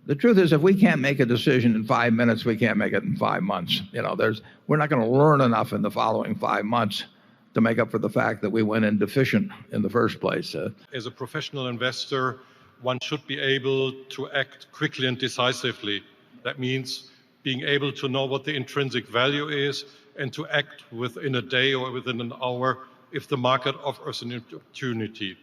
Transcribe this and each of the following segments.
the truth is, if we can't make a decision in 5 minutes, we can't make it in 5 months. We're not going to learn enough in the following 5 months to make up for the fact that we went in deficient in the first place. As a professional investor, one should be able to act quickly and decisively. That means being able to know what the intrinsic value is and to act within a day or within an hour if the market offers an opportunity.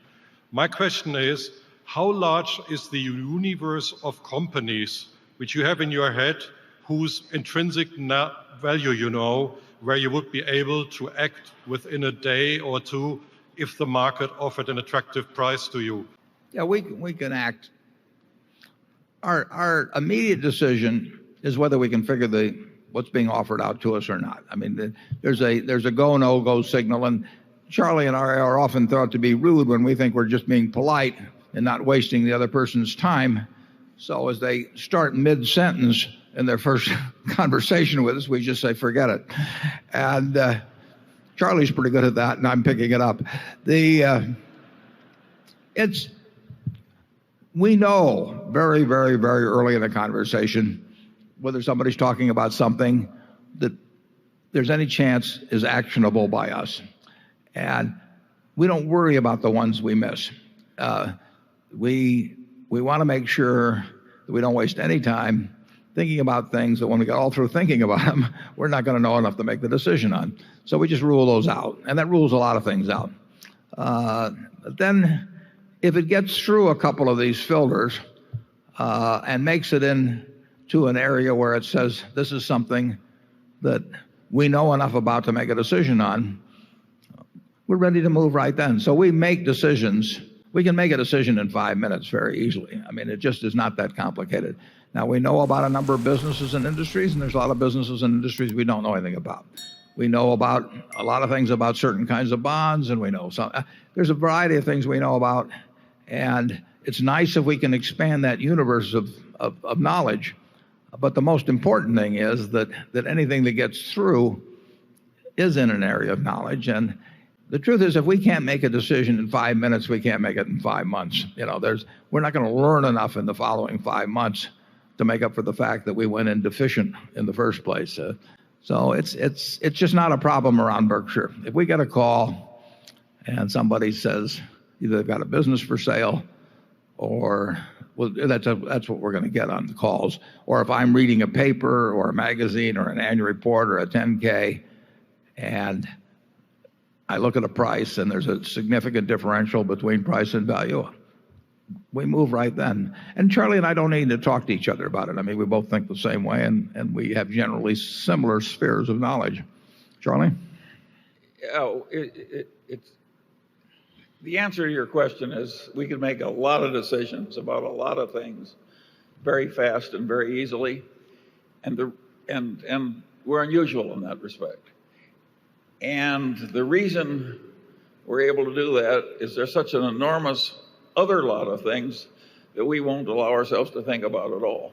My question is, how large is the universe of companies which you have in your head whose intrinsic value you know, where you would be able to act within a day or two if the market offered an attractive price to you? Yeah, we can act. Our immediate decision is whether we can figure what's being offered out to us or not. I mean, there's a go no go signal, and Charlie and I are often thought to be rude when we think we're just being polite and not wasting the other person's time. So as they start mid-sentence in their first conversation with us, we just say, forget it. And Charlie's pretty good at that, and I'm picking it up. We know very, very, very early in the conversation whether somebody's talking about something that there's any chance is actionable by us. And we don't worry about the ones we miss. We want to make sure that we don't waste any time thinking about things that when we get all through thinking about them, we're not going to know enough to make the decision on. So we just rule those out. And that rules a lot of things out. Then if it gets through a couple of these filters and makes it into an area where it says this is something that we know enough about to make a decision on, we're ready to move right then. So we make decisions. We can make a decision in 5 minutes very easily. I mean, it just is not that complicated. Now, we know about a number of businesses and industries, and there's a lot of businesses and industries we don't know anything about. We know about a lot of things about certain kinds of bonds, and we know some. There's a variety of things we know about, and it's nice if we can expand that universe of knowledge. But the most important thing is that anything that gets through is in an area of knowledge. And the truth is, if we can't make a decision in 5 minutes, we can't make it in 5 months. We're not going to learn enough in the following 5 months to make up for the fact that we went in deficient in the first place. So it's just not a problem around Berkshire. If we get a call and somebody says either they've got a business for sale, or well, that's what we're going to get on the calls. Or if I'm reading a paper or a magazine or an annual report or a 10K, and I look at a price and there's a significant differential between price and value, we move right then. And Charlie and I don't need to talk to each other about it. I mean, we both think the same way, and we have generally similar spheres of knowledge. Charlie? The answer to your question is we can make a lot of decisions about a lot of things very fast and very easily, and we're unusual in that respect. And the reason we're able to do that is there's such an enormous other lot of things that we won't allow ourselves to think about at all.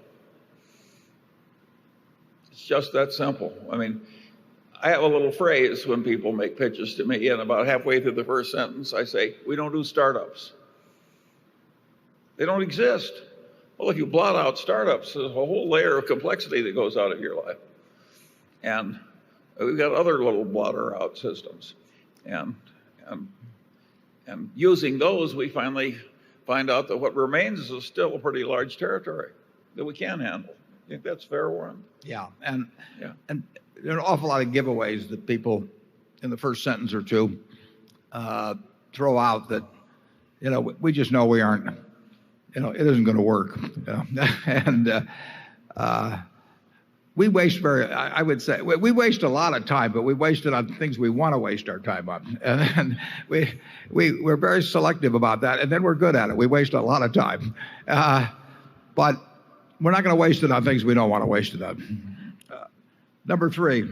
It's just that simple. I mean, I have a little phrase when people make pitches to me, and about halfway through the first sentence, I say, we don't do startups. They don't exist. Well, if you blot out startups, there's a whole layer of complexity that goes out of your life. And we've got other little blotter out systems. And using those, we finally find out that what remains is still a pretty large territory that we can handle. You think that's fair, Warren? Yeah. And there are an awful lot of giveaways that people in the first sentence or two throw out that, we just know we aren't, it isn't going to work. And we waste I would say, we waste a lot of time, but we waste it on things we want to waste our time on. And we're very selective about that, and then we're good at it. We waste a lot of time. But we're not going to waste it on things we don't want to waste it on. Number 3.